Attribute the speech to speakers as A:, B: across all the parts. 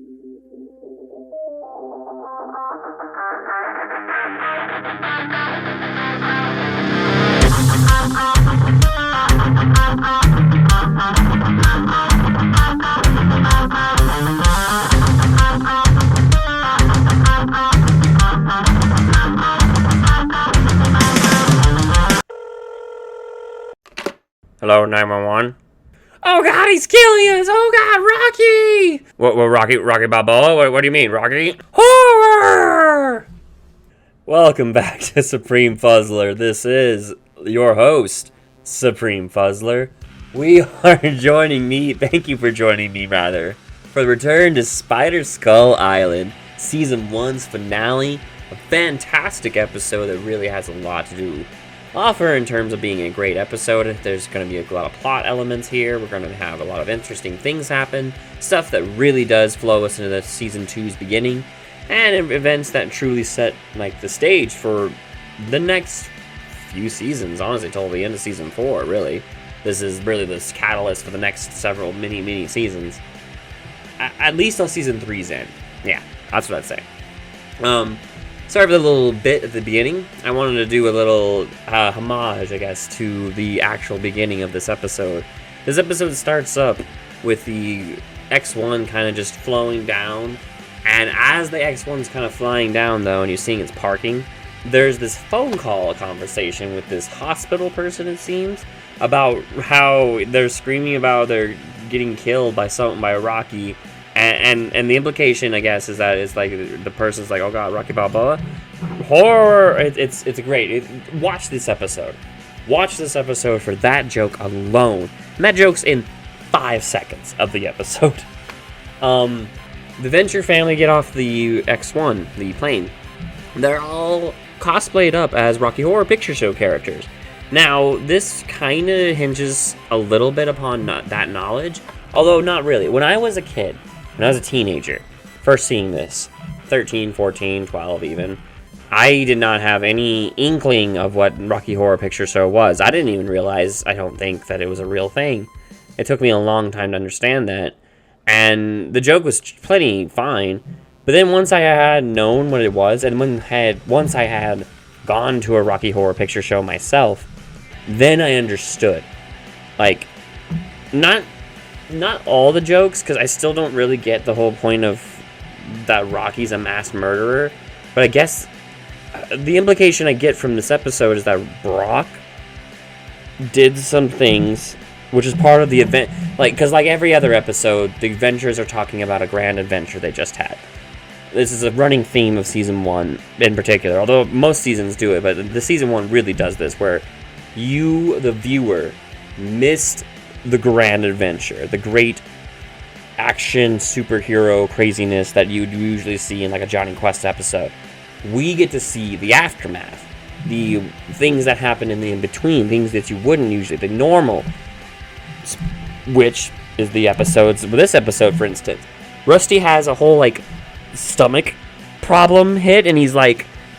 A: Hello, 911. Oh God, he's killing us! Oh God, Rocky! What Rocky Balboa? What do you mean, Rocky? Horror! Welcome back to Supreme Puzzler. This is your host, Supreme Puzzler. Thank you for joining me, for the return to Spiderskull Island, Season 1's finale. A fantastic episode that really has a lot to offer in terms of being a great episode. There's going to be a lot of plot elements here. We're going to have a lot of interesting things happen, stuff that really does flow us into the Season 2's beginning, and events that truly set the stage for the next few seasons, honestly, till the end of Season 4, really. This is really this catalyst for the next several mini seasons. At least till Season 3's end. Yeah, that's what I'd say. Sorry for the little bit at the beginning. I wanted to do a little homage, I guess, to the actual beginning of this episode. This episode starts up with the X1 kind of just flowing down. And as the X1's kind of flying down, though, and you're seeing it's parking, there's this phone call conversation with this hospital person, it seems, about how they're screaming about they're getting killed by Rocky. And the implication, I guess, is that it's like the person's like, oh God, Rocky Balboa, horror. It's great. Watch this episode. Watch this episode for that joke alone. And that joke's in 5 seconds of the episode. The Venture family get off the X1, the plane. They're all cosplayed up as Rocky Horror Picture Show characters. Now, this kind of hinges a little bit upon that knowledge, although not really. When I was a kid, when I was a teenager, first seeing this, 13, 14, 12 even, I did not have any inkling of what Rocky Horror Picture Show was. I didn't even realize, I don't think, that it was a real thing. It took me a long time to understand that, and the joke was plenty fine, but then once I had known what it was, and once I had gone to a Rocky Horror Picture Show myself, then I understood. Not all the jokes, because I still don't really get the whole point of that Rocky's a mass murderer. But I guess the implication I get from this episode is that Brock did some things, which is part of the event. Because every other episode, the adventures are talking about a grand adventure they just had. This is a running theme of Season 1 in particular, although most seasons do it, but the Season 1 really does this, where you, the viewer, missed the grand adventure, the great action superhero craziness that you'd usually see in a Johnny Quest episode. We get to see the aftermath, the things that happen in the in-between, things that you wouldn't usually, the normal, which is the episodes. This episode, for instance, Rusty has a whole stomach problem hit, and he's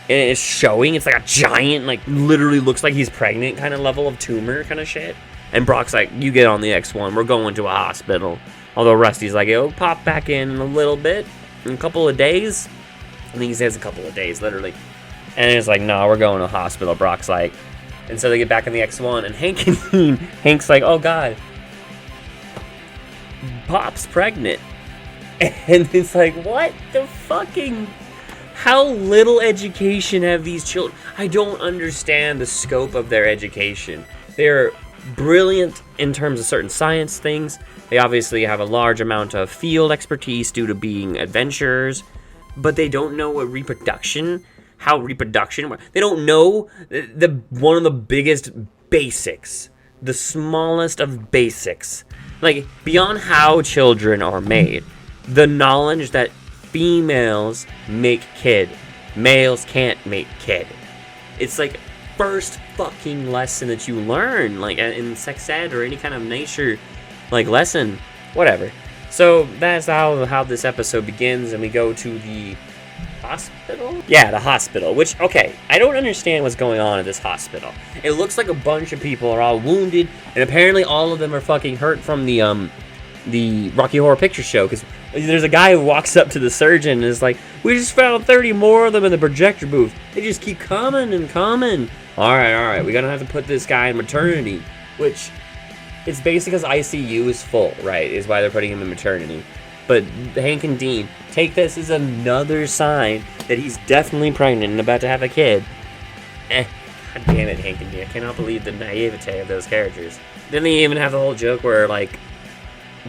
A: it's showing. It's a giant, literally looks like he's pregnant kind of level of tumor kind of shit. And Brock's like, you get on the X1, we're going to a hospital. Although Rusty's like, it'll pop back in a little bit, in a couple of days. I think he says a couple of days, literally. And it's like, no, we're going to a hospital, Brock's like. And so they get back in the X1, and Hank's like, oh God, Pop's pregnant. And it's like, what the fucking... How little education have these children? I don't understand the scope of their education. They're brilliant in terms of certain science things. They obviously have a large amount of field expertise due to being adventurers, but they don't know what they don't know one of the biggest basics, the smallest of basics, beyond how children are made, the knowledge that females make kid, males can't make kid. It's first fucking lesson that you learn, in sex ed or any kind of nature, lesson, whatever. So that's how this episode begins, and we go to the hospital? Yeah, the hospital, which, okay, I don't understand what's going on at this hospital. It looks like a bunch of people are all wounded, and apparently all of them are fucking hurt from the Rocky Horror Picture Show, because There's a guy who walks up to the surgeon and is like, we just found 30 more of them in the projector booth. They just keep coming and coming. All right, we're going to have to put this guy in maternity, which it's basically because ICU is full, right, is why they're putting him in maternity. But Hank and Dean take this as another sign that he's definitely pregnant and about to have a kid. God damn it, Hank and Dean. I cannot believe the naivete of those characters. Then they even have the whole joke where, like,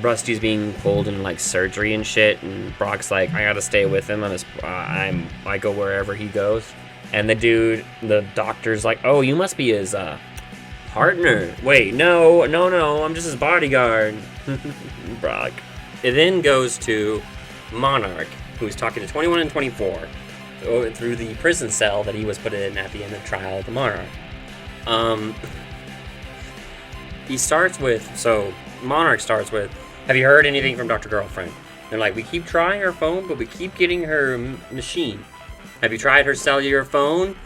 A: Rusty's being pulled in, like, surgery and shit, and Brock's like, I gotta stay with him on his, I go wherever he goes. And the doctor's like, oh, you must be his, partner. Wait, no, I'm just his bodyguard. Brock. It then goes to Monarch, who's talking to 21 and 24 through the prison cell that he was put in at the end of Trial of the Monarch. Monarch starts with, have you heard anything from Dr. Girlfriend? They're like, we keep trying her phone, but we keep getting her machine. Have you tried her cellular phone?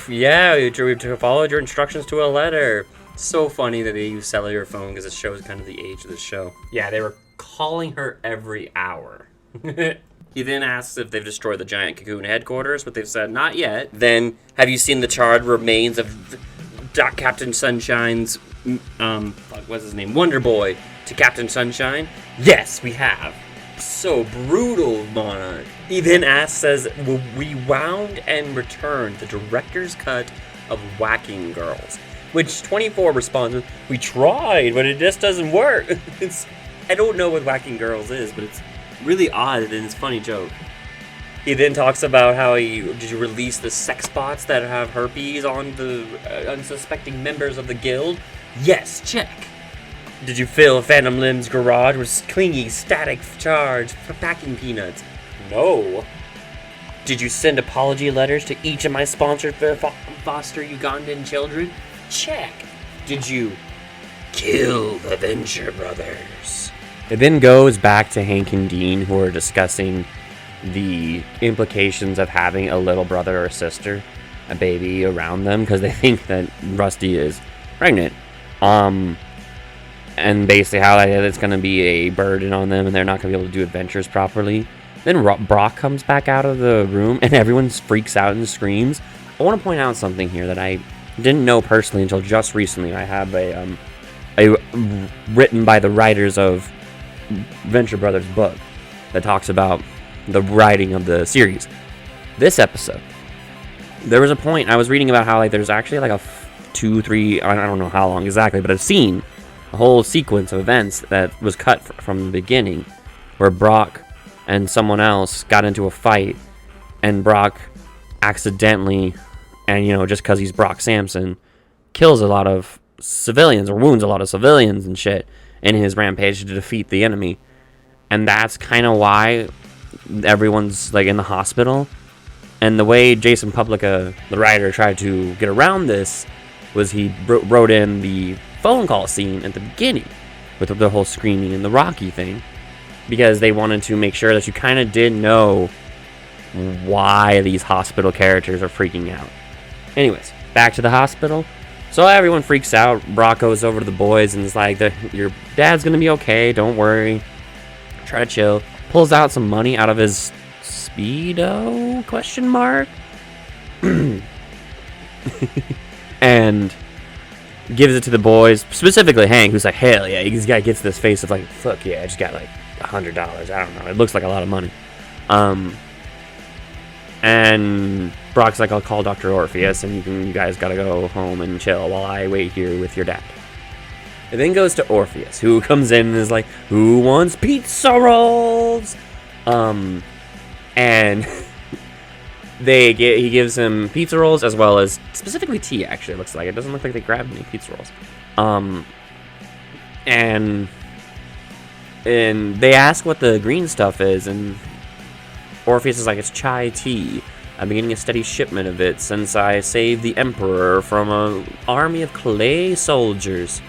A: Yeah, we followed your instructions to a letter. It's so funny that they use cellular phone because it shows kind of the age of the show. Yeah, they were calling her every hour. He then asks if they've destroyed the giant cocoon headquarters, but they've said not yet. Then, have you seen the charred remains of Captain Sunshine's, what's his name? Wonder Boy to Captain Sunshine? Yes, we have. So brutal, Monarch. He then says, we wound and returned the director's cut of Whacking Girls. Which 24 responds with, we tried, but it just doesn't work. I don't know what Whacking Girls is, but it's really odd and it's a funny joke. He then talks about how did you release the sex bots that have herpes on the unsuspecting members of the guild? Yes, check. Did you fill Phantom Limb's garage with clingy static charge for packing peanuts? No. Did you send apology letters to each of my sponsored foster Ugandan children? Check. Did you kill the Venture Brothers? It then goes back to Hank and Dean, who are discussing the implications of having a little brother or sister, a baby around them, because they think that Rusty is pregnant. And basically how it's going to be a burden on them and they're not going to be able to do adventures properly. Then Brock comes back out of the room and everyone freaks out and screams. I want to point out something here that I didn't know personally until just recently. I have a written by the writers of Venture Brothers book that talks about the writing of the series. This episode, there was a point I was reading about how there's actually a 2-3, I don't know how long exactly, but a scene, a whole sequence of events that was cut from the beginning where Brock and someone else got into a fight and Brock accidentally, and just because he's Brock Sampson, kills a lot of civilians or wounds a lot of civilians and shit in his rampage to defeat the enemy. And that's kind of why everyone's in the hospital. And the way Jason Publica, the writer, tried to get around this was he wrote in the phone call scene at the beginning with the whole screaming and the Rocky thing, because they wanted to make sure that you kind of did know why these hospital characters are freaking out. Anyways, back to the hospital. So everyone freaks out. Brock goes over to the boys and is like, your dad's gonna be okay, don't worry, try to chill. Pulls out some money out of his Speedo, question mark? And gives it to the boys, specifically Hank, who's like, hell yeah. This guy gets this face of fuck yeah, I just got $100. I don't know, it looks like a lot of money. And Brock's like, I'll call Dr. Orpheus and you guys gotta go home and chill while I wait here with your dad. It then goes to Orpheus, who comes in and is like, who wants pizza rolls? And he gives him pizza rolls as well as specifically tea, actually, it looks like. It doesn't look like they grabbed any pizza rolls. And they ask what the green stuff is, and Orpheus is like, it's chai tea. I've been getting a steady shipment of it since I saved the Emperor from an army of clay soldiers.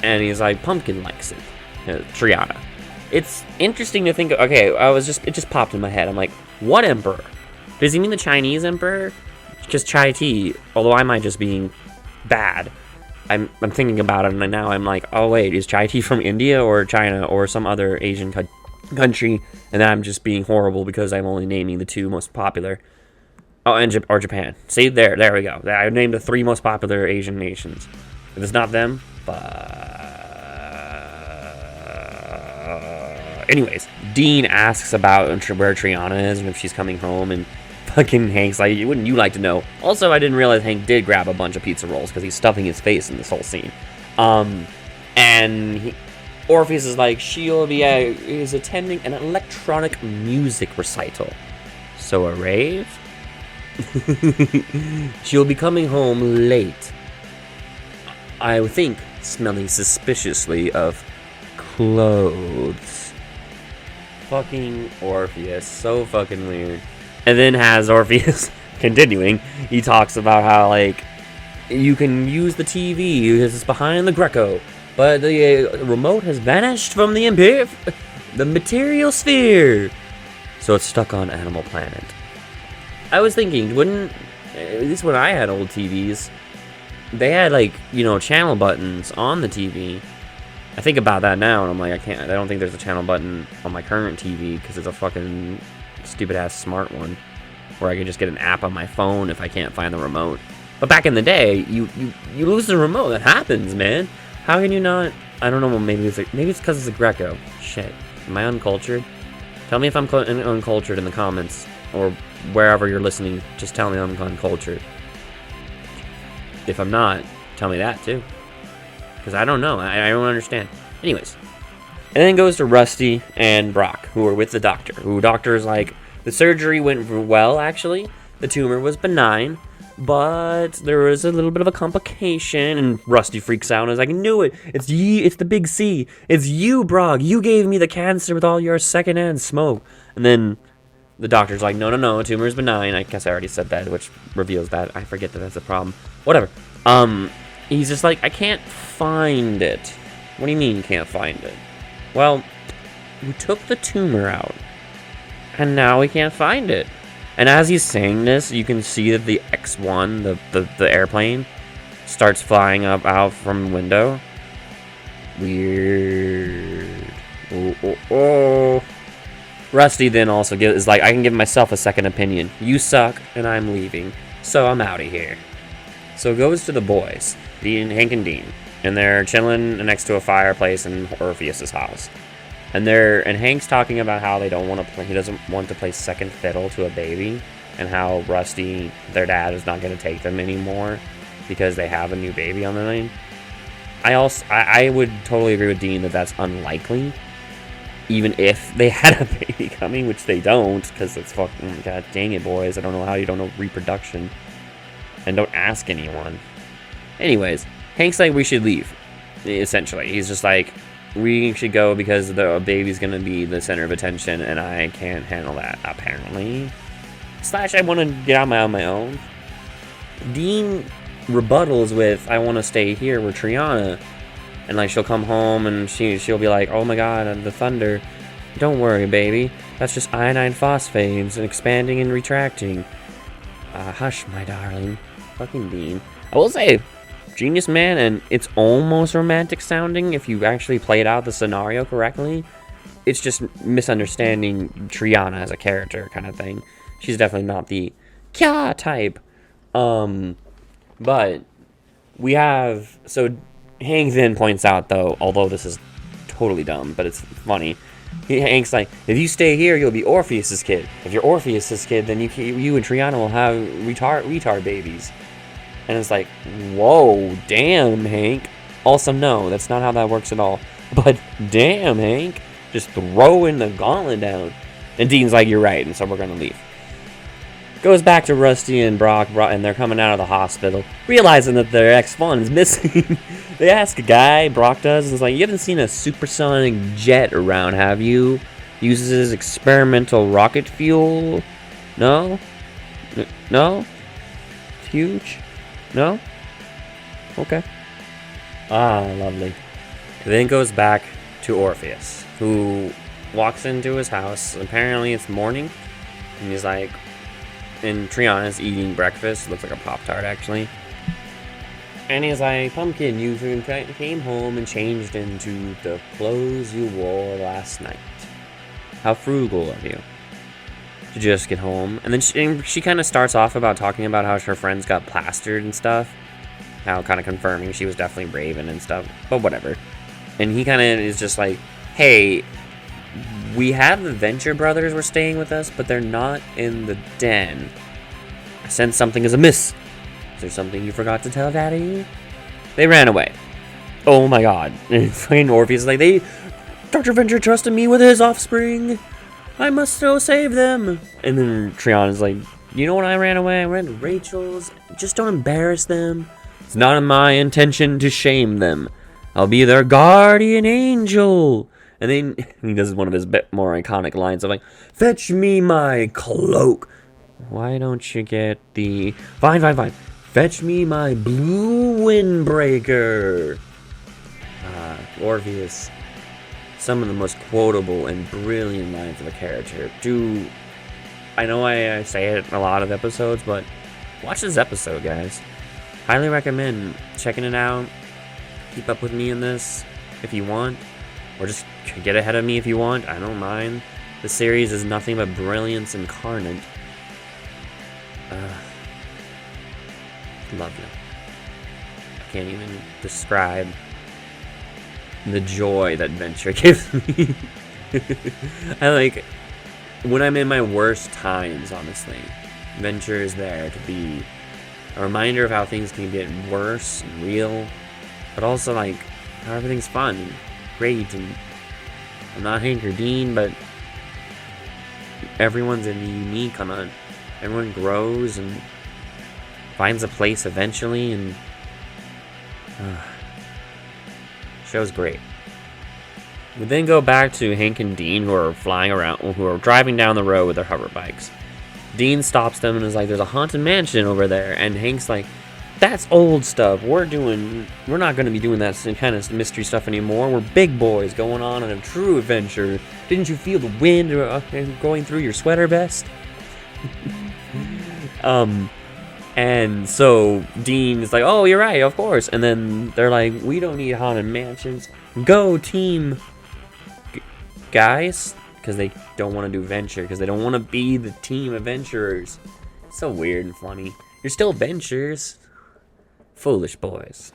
A: And he's like, Pumpkin likes it. Triana. It's interesting to think, okay, it just popped in my head. I'm like, what Emperor? Does he mean the Chinese Emperor? Because chai tea, although I might just being bad, I'm thinking about it, and now I'm like, oh wait, is chai tea from India or China or some other Asian country, and I'm just being horrible because I'm only naming the 2 most popular. Oh, and or Japan. See, there we go. I named the 3 most popular Asian nations. If it's not them, anyways, Dean asks about where Triana is and if she's coming home, and fucking Hank's like, wouldn't you like to know? Also, I didn't realize Hank did grab a bunch of pizza rolls because he's stuffing his face in this whole scene. Orpheus is like, is attending an electronic music recital. So a rave? She'll be coming home late. I would think, smelling suspiciously of clothes. Fucking Orpheus. So fucking weird. And then has Orpheus continuing, he talks about how, like, you can use the TV because it's behind the Greco, but the remote has vanished from the material sphere. So it's stuck on Animal Planet. I was thinking, at least when I had old TVs, they had, like, channel buttons on the TV. I think about that now, and I'm like, I don't think there's a channel button on my current TV because it's a fucking stupid ass smart one where I can just get an app on my phone if I can't find the remote. But back in the day, you lose the remote. That happens, man. How can you not? I don't know. Maybe it's because it's a Greco. Shit. Am I uncultured? Tell me if I'm uncultured in the comments or wherever you're listening. Just tell me I'm uncultured. If I'm not, tell me that too. Because I don't know. I don't understand. Anyways. And then goes to Rusty and Brock, who are with the doctor. Doctor's like, the surgery went well, actually. The tumor was benign, but there was a little bit of a complication. And Rusty freaks out and is like, I knew it. It's the big C. It's you, Brock. You gave me the cancer with all your secondhand smoke. And then the doctor's like, no, tumor's benign. I guess I already said that, which reveals that. I forget that that's a problem. Whatever. He's just like, I can't find it. What do you mean you can't find it? Well, we took the tumor out, and now we can't find it. And as he's saying this, you can see that the X-1, the airplane, starts flying up out from the window. Weird. Oh. Rusty then also is like, I can give myself a second opinion. You suck, and I'm leaving. So I'm out of here. So it goes to the boys, Hank and Dean. And they're chilling next to a fireplace in Orpheus's house. And Hank's talking about how he doesn't want to play second fiddle to a baby, and how Rusty, their dad, is not going to take them anymore because they have a new baby on the line. I would totally agree with Dean that that's unlikely, even if they had a baby coming, which they don't, because it's fucking, god dang it, boys. I don't know how you don't know reproduction, and don't ask anyone. Anyways, Hank's like, we should leave, essentially. He's just like, we should go because the baby's going to be the center of attention, and I can't handle that, apparently. / I want to get out on my own. Dean rebuttals with, I want to stay here with Triana. And, like, she'll come home, and she'll be like, oh my god, the thunder. Don't worry, baby. That's just iodine phosphates and expanding and retracting. Hush, my darling. Fucking Dean. I will say, genius man, and it's almost romantic sounding if you actually played out the scenario correctly. It's just misunderstanding Triana as a character kind of thing. She's definitely not the Kya type. But we have, so Hank then points out, though, although this is totally dumb, but it's funny. Hank's like, if you stay here, you'll be Orpheus's kid. If you're Orpheus's kid, then you and Triana will have retard babies. And it's like, whoa, damn, Hank. Also, no, that's not how that works at all. But damn, Hank, just throwing the gauntlet down. And Dean's like, you're right, and so we're gonna leave. Goes back to Rusty and Brock, and they're coming out of the hospital, realizing that their X-1 is missing. They ask a guy, Brock does, and it's like, you haven't seen a supersonic jet around, have you? Uses experimental rocket fuel? No? No? It's huge? No? Okay. Lovely. It then goes back to Orpheus, who walks into his house. Apparently it's morning, and he's like, and Triana's eating breakfast. Looks like a Pop-Tart, actually. And he's like, Pumpkin, you came home and changed into the clothes you wore last night. How frugal of you to just get home. And then she kind of starts off about talking about how her friends got plastered and stuff. How kind of confirming she was definitely Raven and stuff. But whatever. And he kind of is just like, hey, we have the Venture brothers were staying with us, but they're not in the den. I sense something is amiss. Is there something you forgot to tell Daddy? They ran away. Oh my god. And fucking Orpheus is like, Dr. Venture trusted me with his offspring. I must still save them. And then Triana's like, you know when I ran away? I ran to Rachel's. Just don't embarrass them. It's not my intention to shame them. I'll be their guardian angel. And then he does one of his bit more iconic lines of like, fetch me my cloak. Why don't you get the... Fine. Fetch me my blue windbreaker. Orpheus. Some of the most quotable and brilliant lines of a character. I know I say it in a lot of episodes, but watch this episode, guys. Highly recommend checking it out. Keep up with me in this if you want. Or just get ahead of me if you want. I don't mind. The series is nothing but brilliance incarnate. Lovely. I can't even describe the joy that Venture gives me. I like when I'm in my worst times, honestly. Venture is there to be a reminder of how things can get worse and real, but also like how everything's fun and great. And I'm not Hank or Dean, but everyone's unique on a. Everyone grows and finds a place eventually, and show's great. We then go back to Hank and Dean, who are driving down the road with their hover bikes. Dean stops them and is like, there's a haunted mansion over there. And Hank's like, that's old stuff. We're not going to be doing that kind of mystery stuff anymore. We're big boys going on a true adventure. Didn't you feel the wind going through your sweater vest? And so Dean is like, oh, you're right, of course. And then they're like, we don't need haunted mansions. Go, team guys. Because they don't want to do Venture. Because they don't want to be the team adventurers. It's so weird and funny. You're still Ventures. Foolish boys.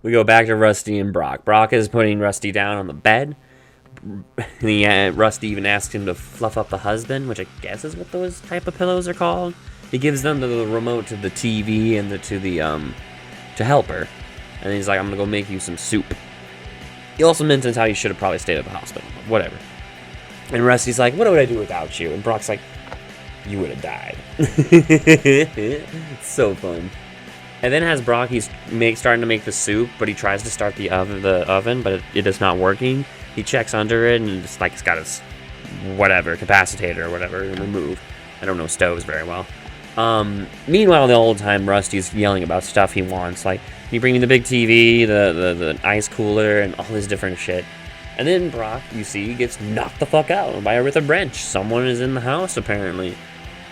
A: We go back to Rusty and Brock. Brock is putting Rusty down on the bed. Rusty even asks him to fluff up the husband, which I guess is what those type of pillows are called. He gives them the remote to the TV and to help her. And he's like, I'm gonna go make you some soup. He also mentions how you should have probably stayed at the hospital. Whatever. And Rusty's like, what would I do without you? And Brock's like, you would have died. It's so fun. And then has Brock, he's starting to make the soup, but he tries to start the oven, but it is not working. He checks under it, and it's like it's got his capacitator or whatever removed. I don't know stoves very well. Meanwhile, the whole time, Rusty's yelling about stuff he wants, like, can you bring me the big TV, the ice cooler, and all this different shit. And then Brock, you see, gets knocked the fuck out with a wrench. Someone is in the house, apparently.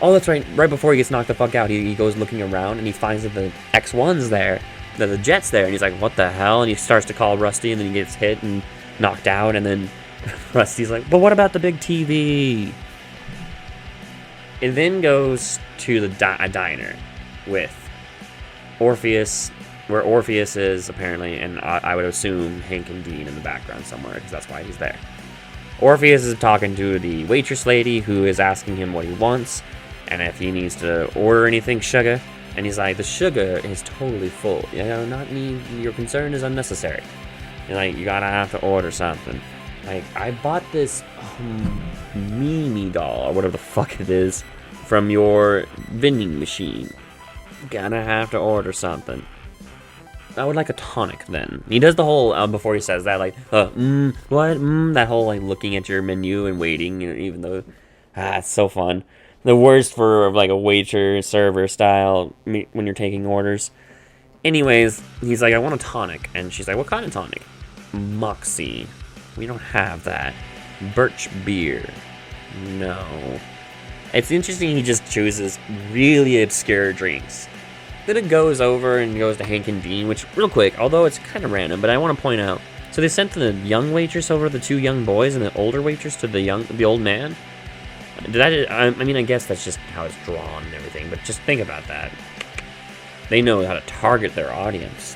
A: Oh, that's right. Right before he gets knocked the fuck out, he goes looking around, and he finds that the X1's there, that the jet's there, and he's like, what the hell? And he starts to call Rusty, and then he gets hit and knocked out, and then Rusty's like, but what about the big TV? It then goes to a diner with Orpheus, where Orpheus is, apparently, and I would assume Hank and Dean in the background somewhere, because that's why he's there. Orpheus is talking to the waitress lady, who is asking him what he wants, and if he needs to order anything sugar. And he's like, the sugar is totally full. You know, not me. Your concern is unnecessary. You're like, you gotta have to order something. Like, I bought this Mimi doll, or whatever the fuck it is, from your vending machine. Gotta have to order something. I would like a tonic, then. He does the whole, before he says that, like, what? That whole, like, looking at your menu and waiting, you know, even though, it's so fun. The worst for, like, a waiter, server style, when you're taking orders. Anyways, he's like, I want a tonic. And she's like, what kind of tonic? Moxie. We don't have that. Birch beer. No. It's interesting he just chooses really obscure drinks. Then it goes over and goes to Hank and Dean, which, real quick, although it's kind of random, but I want to point out, So they sent the young waitress over the 2 young boys, and the older waitress to the old man. I mean, I guess that's just how it's drawn and everything, but just think about that. They know how to target their audience.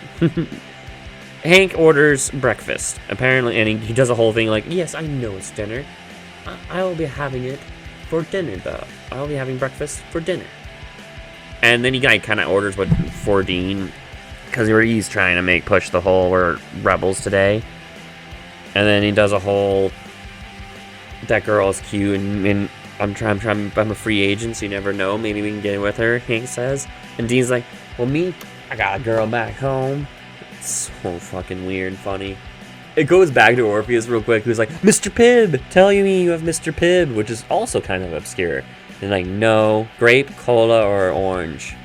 A: Hank orders breakfast, apparently, and he does a whole thing like, yes, I know it's dinner. I will be having it for dinner, though. I will be having breakfast for dinner. And then he kind of orders what for Dean, because he's trying to push the whole we're rebels today. And then he does a whole, that girl is cute, and I'm a free agent, so you never know. Maybe we can get in with her, Hank says. And Dean's like, well, I got a girl back home. It's so fucking weird and funny. It goes back to Orpheus real quick, who's like, Mr. Pibb, tell me you have Mr. Pibb, which is also kind of obscure. And like, no, grape, cola, or orange.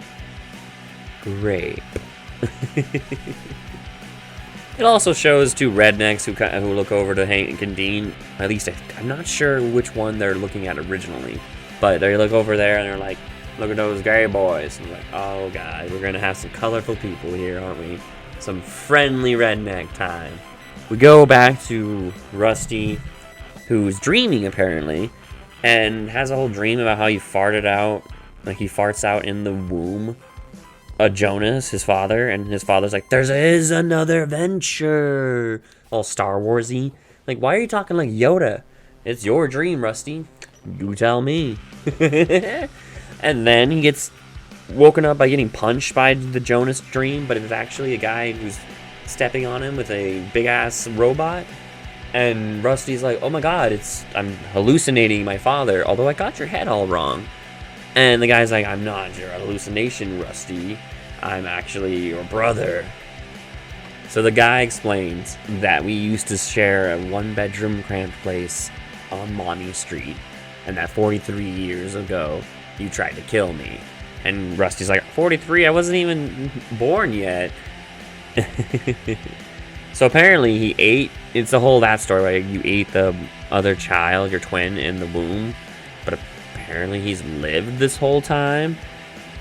A: Grape. It also shows 2 rednecks who look over to Hank and Dean. At least I'm not sure which one they're looking at originally, but they look over there and they're like, look at those gay boys. And I'm like, oh god, we're gonna have some colorful people here, aren't we? Some friendly redneck time. We go back to Rusty, who's dreaming apparently, and has a whole dream about how he farted out, like he farts out in the womb of Jonas, his father, and his father's like, there is another venture. All Star Wars-y. Like, why are you talking like Yoda? It's your dream, Rusty. You tell me. And then he gets woken up by getting punched by the Jonas dream, but it's actually a guy who's stepping on him with a big-ass robot. And Rusty's like, oh my god, I'm hallucinating my father, although I got your head all wrong. And the guy's like, I'm not your hallucination, Rusty. I'm actually your brother. So the guy explains that we used to share a 1-bedroom cramped place on Monty Street, and that 43 years ago, you tried to kill me. And Rusty's like, 43? I wasn't even born yet. So apparently he ate, it's the whole that story, right? You ate the other child, your twin, in the womb, but apparently he's lived this whole time.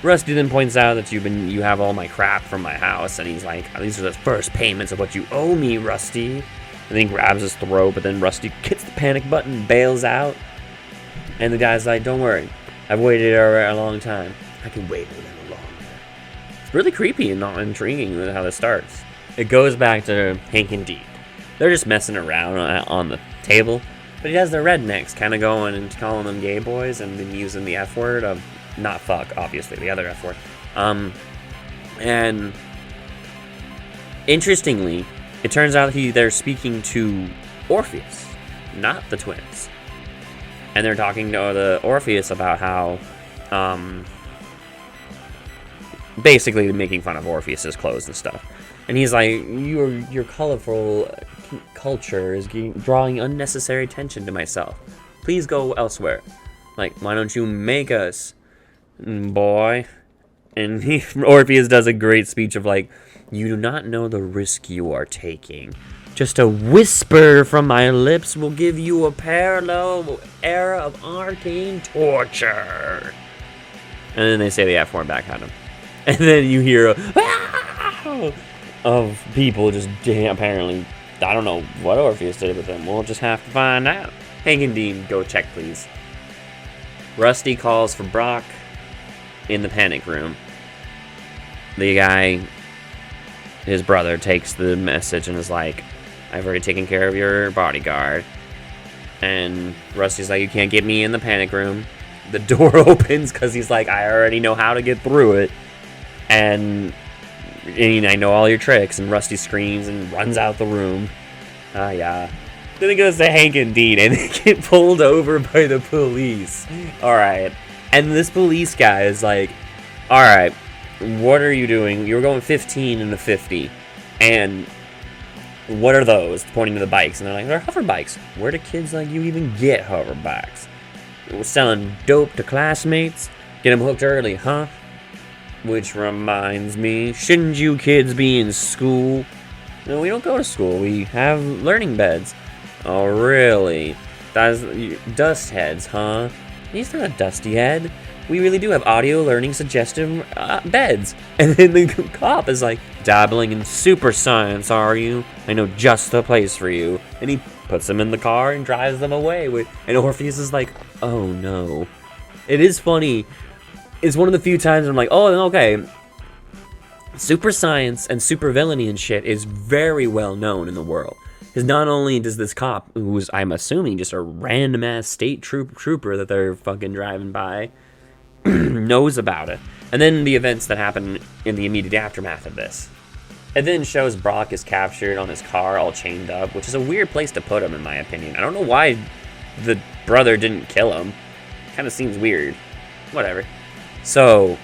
A: Rusty then points out that you have all my crap from my house, and he's like, these are the first payments of what you owe me, Rusty. And then he grabs his throat, but then Rusty hits the panic button, bails out, and the guy's like, don't worry, I've waited a long time. I can wait a little longer. It's really creepy and not intriguing how this starts. It goes back to Hank and Dee. They're just messing around on the table, but he has the rednecks kind of going and calling them gay boys and then using the F word of, not fuck, obviously, the other F word. And interestingly, it turns out they're speaking to Orpheus, not the twins. And they're talking to the Orpheus about how, basically making fun of Orpheus's clothes and stuff. And he's like, your colorful culture is drawing unnecessary attention to myself. Please go elsewhere. Like, why don't you make us, boy? And Orpheus does a great speech of like, you do not know the risk you are taking. Just a whisper from my lips will give you a parallel era of arcane torture. And then they say the F word back at him. And then you hear of people just apparently, I don't know what Orpheus did with them. We'll just have to find out. Hank and Dean, go check, please. Rusty calls for Brock in the panic room. The guy, his brother, takes the message and is like, I've already taken care of your bodyguard. And Rusty's like, you can't get me in the panic room. The door opens because he's like, I already know how to get through it. And I know all your tricks. And Rusty screams and runs out the room. Yeah. Then it goes to Hank and Dean, and they get pulled over by the police. Alright. And this police guy is like, alright, what are you doing? You were going 15 and a 50. And what are those? Pointing to the bikes. And they're like, they're hover bikes. Where do kids like you even get hover bikes? We're selling dope to classmates. Get them hooked early, huh? Which reminds me, shouldn't you kids be in school? No, we don't go to school. We have learning beds. Oh, really? That's dust heads, huh? he's not a dusty head. We really do have audio learning suggestion beds. And then the cop is like, dabbling in super science, are you? I know just the place for you. And he puts them in the car and drives them away. And Orpheus is like, oh no. It is funny. It's one of the few times I'm like, oh, okay. Super science and super villainy and shit is very well known in the world. Because not only does this cop, who's, I'm assuming, just a random ass state trooper that they're fucking driving by, knows about it. And then the events that happen in the immediate aftermath of this. It then shows Brock is captured on his car all chained up, which is a weird place to put him in my opinion. I don't know why the brother didn't kill him. Kind of seems weird. Whatever. So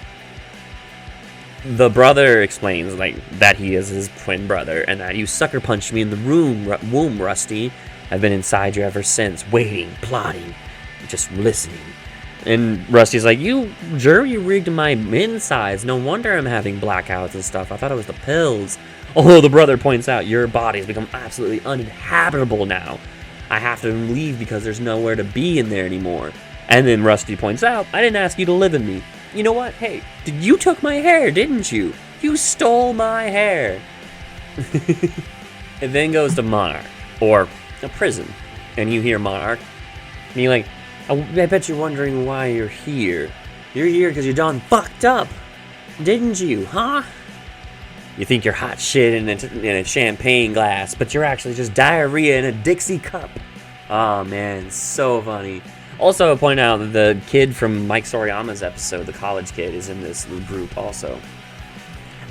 A: the brother explains like that he is his twin brother and that you sucker punched me in the womb, Rusty. I've been inside you ever since, waiting, plotting, just listening. And Rusty's like, you rigged my insides. No wonder I'm having blackouts and stuff. I thought it was the pills. Although the brother points out, your body has become absolutely uninhabitable now. I have to leave because there's nowhere to be in there anymore. And then Rusty points out, I didn't ask you to live in me. You know what? Hey, you took my hair, didn't you? You stole my hair. It then goes to Monarch, or a prison. And you hear Monarch, and you're like, I bet you're wondering why you're here. You're here because you're done fucked up, didn't you, huh? You think you're hot shit in a champagne glass, but you're actually just diarrhea in a Dixie cup. Oh man, so funny. Also, I point out that the kid from Mike Soriyama's episode, the college kid, is in this group also.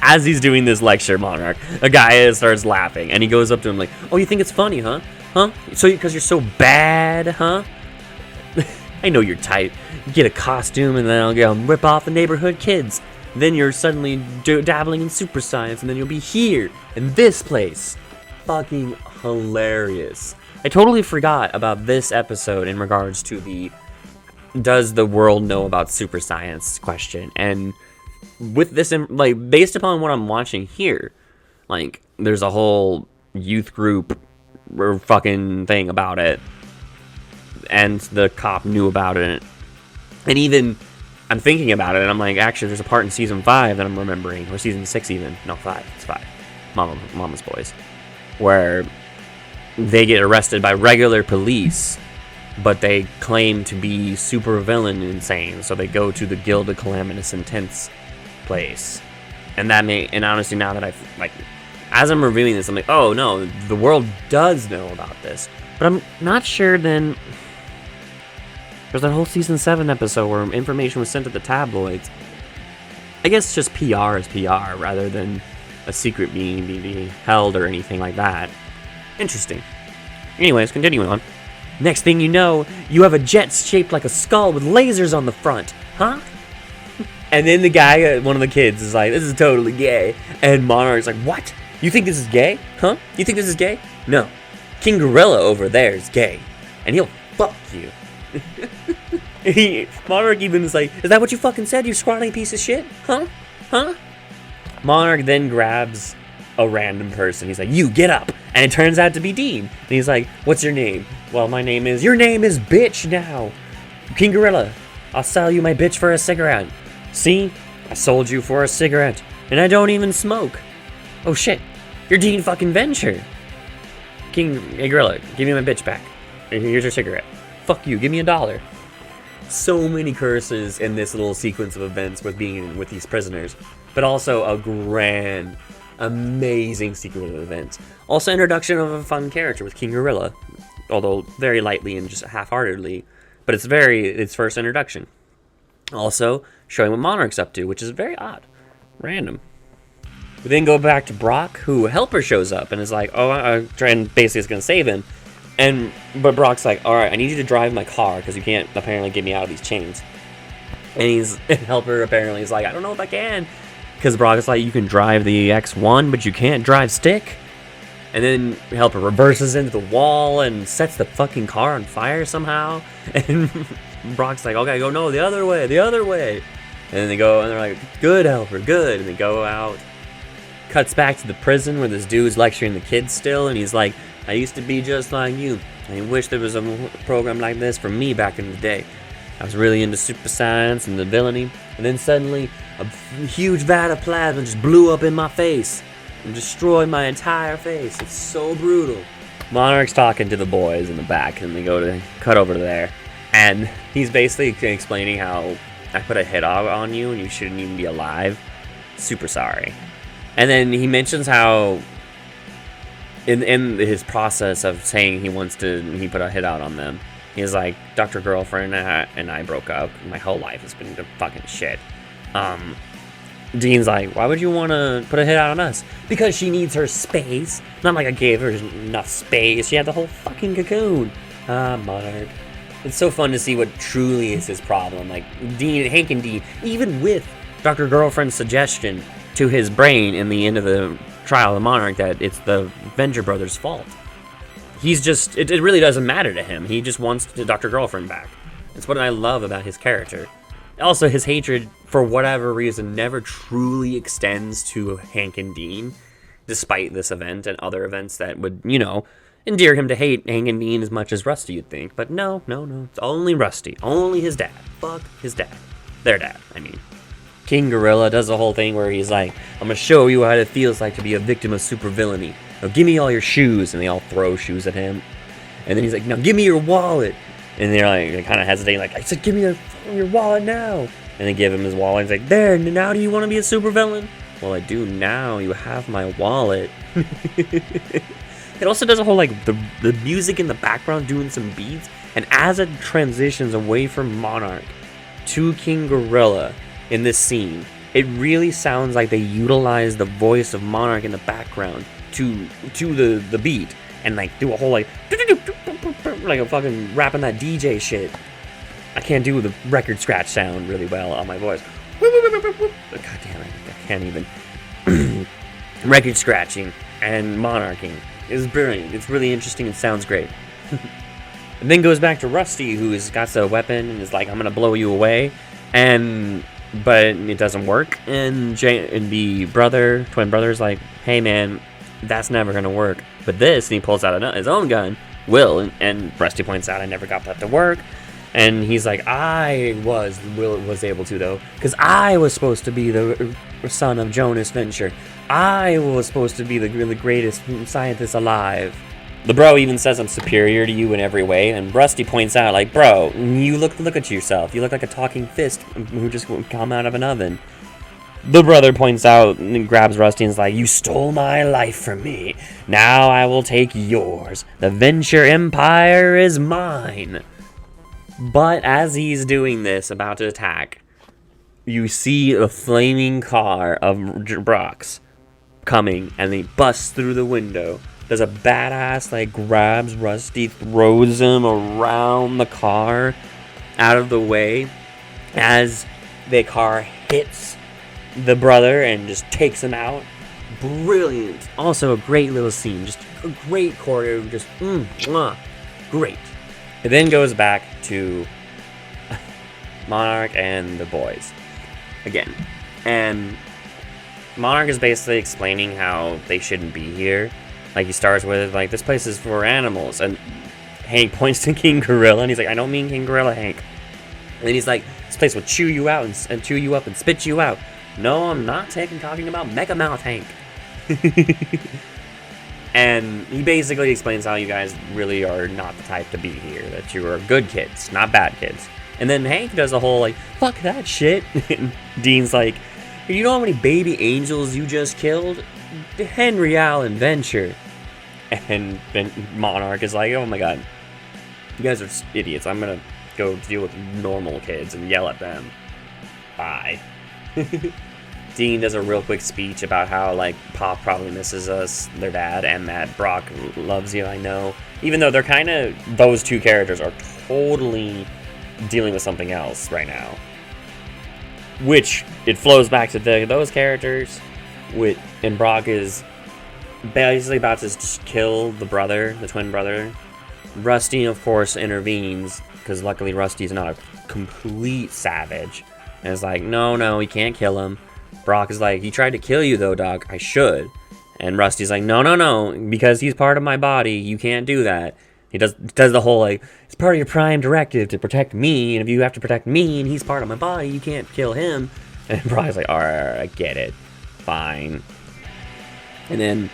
A: As he's doing this lecture, Monarch, a guy starts laughing, and he goes up to him like, oh, you think it's funny, huh? Huh? So because you're so bad, huh? I know you're tight. Get a costume and then I'll go rip off the neighborhood kids. Then you're suddenly dabbling in super science and then you'll be here in this place. Fucking hilarious. I totally forgot about this episode in regards to the does the world know about super science question. And with this, like, based upon what I'm watching here, like, there's a whole youth group or fucking thing about it. And the cop knew about it. And even, I'm thinking about it, and I'm like, actually, there's a part in Season 5 that I'm remembering, or Season 6 even. No, 5. It's 5. Mama's Boys. Where they get arrested by regular police, but they claim to be super villain insane, so they go to the Guild of Calamitous Intense place. And and honestly, now that as I'm reviewing this, I'm like, oh no, the world does know about this. But I'm not sure then. There's that whole Season 7 episode where information was sent to the tabloids. I guess just PR is PR rather than a secret being held or anything like that. Interesting. Anyways, continuing on. Next thing you know, you have a jet shaped like a skull with lasers on the front. Huh? And then the guy, one of the kids, is like, this is totally gay. And Monarch's like, what? You think this is gay? Huh? You think this is gay? No. King Gorilla over there is gay. And he'll fuck you. Monarch even is like, is that what you fucking said, you squatting piece of shit? Huh? Huh? Monarch then grabs a random person. He's like, you, get up. And it turns out to be Dean. And he's like, what's your name? Well, my name is, your name is bitch now. King Gorilla, I'll sell you my bitch for a cigarette. See? I sold you for a cigarette. And I don't even smoke. Oh shit. You're Dean fucking Venture. Hey Gorilla, give me my bitch back. Here's your cigarette. Fuck you, give me $1. So many curses in this little sequence of events with being with these prisoners. But also a grand, amazing sequence of events. Also introduction of a fun character with King Gorilla. Although very lightly and just half-heartedly. But it's its first introduction. Also showing what Monarch's up to, which is very odd. Random. We then go back to Brock, who Helper shows up and is like, oh, and basically is going to save him. But Brock's like, alright, I need you to drive my car, because you can't apparently get me out of these chains. And Helper apparently is like, I don't know if I can. Because Brock is like, you can drive the X1, but you can't drive stick. And then Helper reverses into the wall and sets the fucking car on fire somehow. And Brock's like, okay, go, no, the other way. And then they go, and they're like, good, Helper, good. And they go out. Cuts back to the prison where this dude's lecturing the kids still, and he's like, I used to be just like you. I wish there was a program like this for me back in the day. I was really into super science and the villainy, and then suddenly a huge vat of plasma just blew up in my face and destroyed my entire face. It's so brutal. Monarch's talking to the boys in the back, and they go to cut over to there, and he's basically explaining how I put a hit on you and you shouldn't even be alive. Super sorry. And then he mentions how in his process of saying he put a hit out on them, he's like, Dr. Girlfriend and I broke up. My whole life has been fucking shit. Dean's like, why would you want to put a hit out on us? Because she needs her space. Not like I gave her enough space. She had the whole fucking cocoon. Monarch. It's so fun to see what truly is his problem. Like, Hank and Dean, even with Dr. Girlfriend's suggestion to his brain in the end of the trial of the Monarch that it's the Venture brothers' fault. He's just, it really doesn't matter to him. He just wants Dr. Girlfriend back. That's what I love about his character. Also, his hatred, for whatever reason, never truly extends to Hank and Dean, despite this event and other events that would, endear him to hate Hank and Dean as much as Rusty, you'd think. But no. It's only Rusty. Only his dad. Fuck his dad. Their dad, I mean. King Gorilla does the whole thing where he's like, I'm gonna show you what it feels like to be a victim of supervillainy. Now give me all your shoes. And they all throw shoes at him. And then he's like, now give me your wallet. And they're like, they kind of hesitating, like, I said, give me your wallet now. And they give him his wallet. He's like, there, now do you want to be a supervillain? Well, I do now. You have my wallet. It also does a whole, like, the music in the background doing some beats. And as it transitions away from Monarch to King Gorilla in this scene, it really sounds like they utilize the voice of Monarch in the background to the beat. And, like, do a whole, like a fucking rapping that DJ shit. I can't do the record scratch sound really well on my voice. God damn it, I can't even. Record scratching and monarching is brilliant. It's really interesting and sounds great. And then goes back to Rusty, who's got the weapon and is like, I'm gonna blow you away. But it doesn't work. And the twin brother's like, hey man, that's never gonna work. But this, and he pulls out his own gun, will, and Rusty points out, I never got that to work. And he's like, I was able to, though, because I was supposed to be the son of Jonas Venture. I was supposed to be the greatest scientist alive. The bro even says I'm superior to you in every way, and Rusty points out, like, bro, you look at yourself. You look like a talking fist who just come out of an oven. The brother points out and grabs Rusty and is like, you stole my life from me. Now I will take yours. The Venture Empire is mine. But as he's doing this, about to attack, you see a flaming car of Brock's coming, and he busts through the window. Does a badass, like, grabs Rusty, throws him around the car, out of the way, as the car hits the brother and just takes him out. Brilliant. Also a great little scene. Just a great choreo. Just great. It then goes back to Monarch and the boys again. And Monarch is basically explaining how they shouldn't be here. Like, he starts with, like, this place is for animals. And Hank points to King Gorilla, and he's like, I don't mean King Gorilla, Hank. And then he's like, this place will chew you out and chew you up and spit you out. No, I'm not talking about Mega Mouth Hank. And he basically explains how you guys really are not the type to be here. That you are good kids, not bad kids. And then Hank does a whole, like, fuck that shit. And Dean's like, you know how many baby angels you just killed? Henry Allen Venture. And then Monarch is like, oh my god, you guys are idiots. I'm gonna go deal with normal kids and yell at them. Bye. Dean does a real quick speech about how, like, Pop probably misses us, their dad, and that Brock loves you, I know. Even though they're kind of, those two characters are totally dealing with something else right now. Which, it flows back to those characters, and Brock is basically about to just kill the brother, the twin brother. Rusty, of course, intervenes, because luckily Rusty's not a complete savage. And it's like, no, he can't kill him. Brock is like, he tried to kill you though, Doc. I should. And Rusty's like, no, because he's part of my body. You can't do that. He does the whole, like, it's part of your prime directive to protect me, and if you have to protect me and he's part of my body, you can't kill him. And Brock's like, alright, I get it. Fine. And then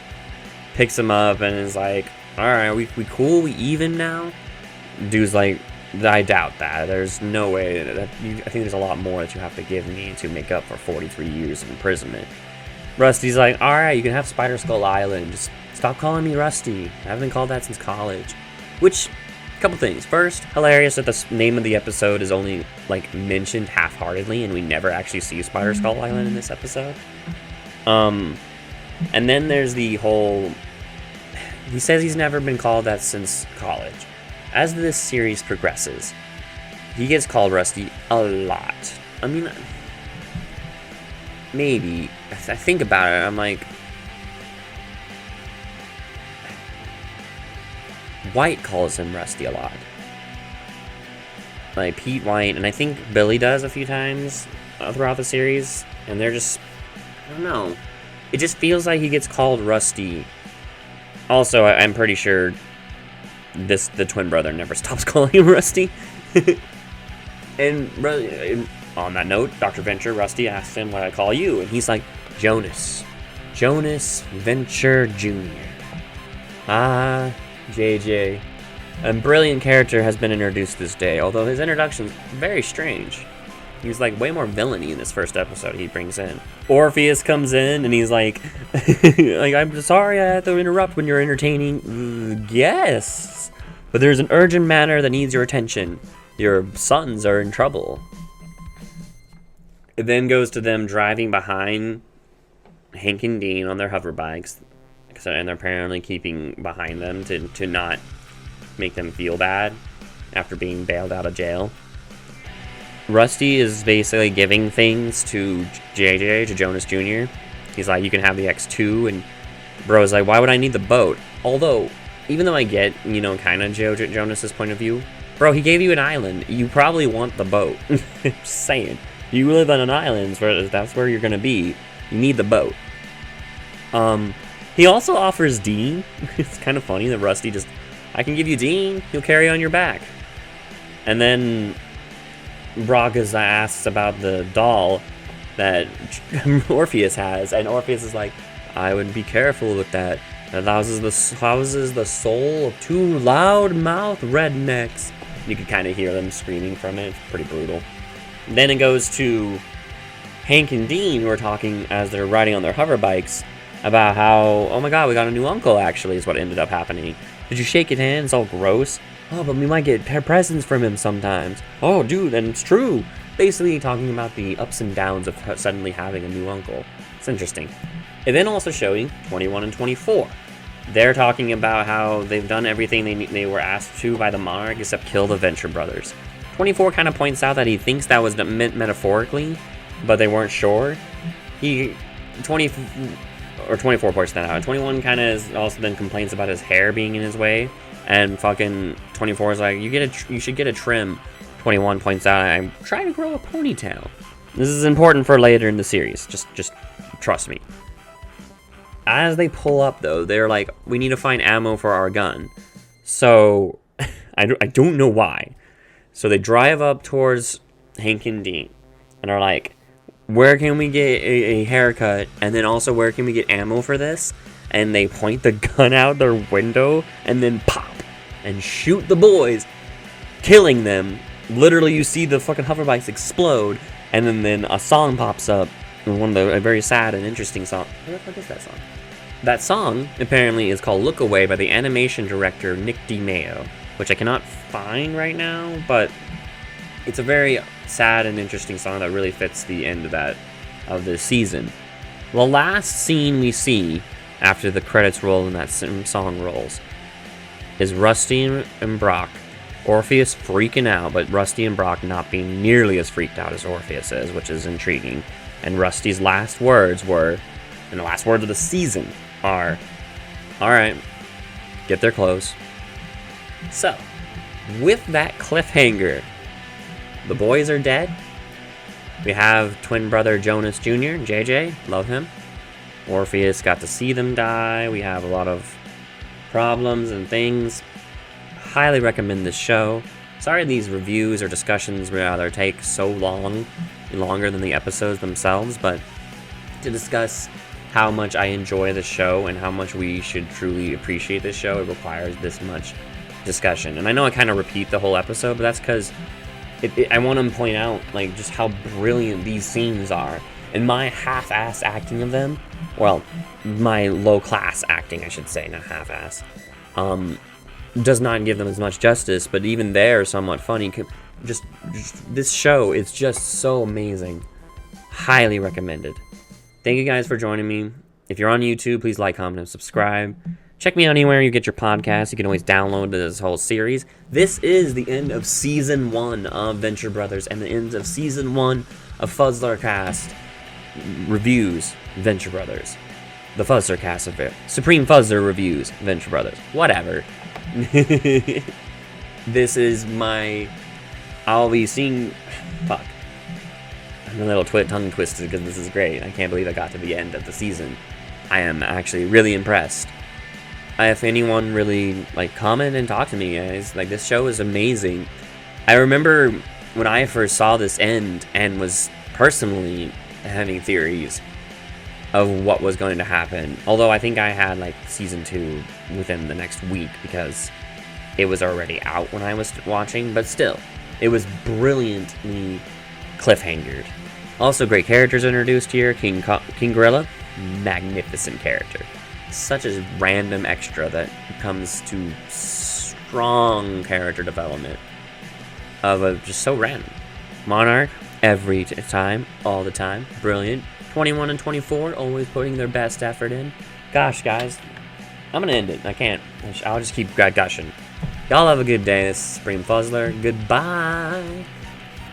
A: picks him up and is like, alright, we cool? We even now? Dude's like, I doubt that. There's no way. I think there's a lot more that you have to give me to make up for 43 years of imprisonment. Rusty's like, alright, you can have Spiderskull Island. Just stop calling me Rusty. I haven't been called that since college. Which, a couple things. First, hilarious that the name of the episode is only, like, mentioned half-heartedly, and we never actually see Spiderskull Island in this episode. And then there's the whole... He says he's never been called that since college. As this series progresses, he gets called Rusty a lot. I mean, maybe. I think about it, I'm like... White calls him Rusty a lot. Like, Pete White, and I think Billy does a few times throughout the series, and they're just... I don't know. It just feels like he gets called Rusty. Also, I'm pretty sure the twin brother never stops calling him Rusty. And on that note, Dr. Venture, Rusty, asks him what I call you, and he's like, Jonas. Jonas Venture Jr. Ah, JJ. A brilliant character has been introduced this day, although his introduction's very strange. He's like way more villainy in this first episode he brings in. Orpheus comes in and he's like, I'm sorry I had to interrupt when you're entertaining. Yes, but there's an urgent matter that needs your attention. Your sons are in trouble. It then goes to them driving behind Hank and Dean on their hover bikes, and they're apparently keeping behind them to not make them feel bad after being bailed out of jail. Rusty is basically giving things to JJ, to Jonas Jr. He's like, you can have the X2, and Bro's like, why would I need the boat? Although, even though I get, kind of Jonas's point of view, bro, he gave you an island. You probably want the boat. Just saying. You live on an island, that's where you're going to be. You need the boat. He also offers Dean. It's kind of funny that Rusty just, I can give you Dean, he'll carry on your back. And then Brock asks about the doll that Orpheus has, and Orpheus is like, I would be careful with that. It houses the soul of two loud-mouthed rednecks. You can kind of hear them screaming from it. It's pretty brutal. Then it goes to Hank and Dean, who are talking as they're riding on their hover bikes about how, oh my god, we got a new uncle, actually, is what ended up happening. Did you shake his hand? It's all gross. Oh, but we might get presents from him sometimes. Oh, dude, and it's true. Basically talking about the ups and downs of suddenly having a new uncle. It's interesting. And then also showing 21 and 24. They're talking about how they've done everything they were asked to by the Monarch except kill the Venture brothers. 24 kind of points out that he thinks that was meant metaphorically, but they weren't sure. 24 points that out. And 21 kind of also then complains about his hair being in his way. And fucking 24 is like, you should get a trim. 21 points out, I'm trying to grow a ponytail. This is important for later in the series. Just trust me. As they pull up, though, they're like, we need to find ammo for our gun. So, I don't know why. So they drive up towards Hank and Dean. And are like, where can we get a haircut? And then also, where can we get ammo for this? And they point the gun out their window and then pop and shoot the boys, killing them. Literally, you see the fucking hoverbikes explode, and then a song pops up. A very sad and interesting song. What the fuck is that song? That song, apparently, is called Look Away by the animation director Nick DiMeo, which I cannot find right now, but it's a very sad and interesting song that really fits the end of this season. The last scene we see after the credits roll and that song rolls is Rusty and Brock. Orpheus freaking out, but Rusty and Brock not being nearly as freaked out as Orpheus is, which is intriguing. And Rusty's last words were, and the last words of the season are, alright, get their clothes. So, with that cliffhanger, the boys are dead. We have twin brother Jonas Jr., JJ, love him. Orpheus got to see them die. We have a lot of problems and things. highly recommend this show. Sorry these reviews or discussions rather take so long, longer than the episodes themselves, but to discuss how much I enjoy the show and how much we should truly appreciate this show, it requires this much discussion. And I know I kind of repeat the whole episode, but that's because I want to point out like just how brilliant these scenes are. And my half-ass acting of them, well, my low-class acting, I should say, not half-ass, does not give them as much justice, but even they're somewhat funny. Just this show is just so amazing. Highly recommended. Thank you guys for joining me. If you're on YouTube, please like, comment, and subscribe. Check me out anywhere you get your podcasts. You can always download this whole series. This is the end of Season 1 of Venture Brothers and the end of Season 1 of Fuzzlercast Reviews Venture Brothers. The Fuzzlercast of it. Supreme Fuzzler Reviews Venture Brothers. Whatever. This is my... I'll be seeing... Fuck. I'm a little tongue twisted because this is great. I can't believe I got to the end of the season. I am actually really impressed. If anyone really, like, comment and talk to me, guys. Like, this show is amazing. I remember when I first saw this end and was personally having theories of what was going to happen. Although I think I had, like, Season 2 within the next week because it was already out when I was watching. But still, it was brilliantly cliffhangered. Also, great characters introduced here. King Gorilla, magnificent character. Such a random extra that comes to strong character development of just so random. Monarch, every time, all the time, brilliant. 21 and 24, always putting their best effort in. Gosh, guys, I'm gonna end it. I can't. I'll just keep gushing. Y'all have a good day. This is Supreme Fuzzler. Goodbye.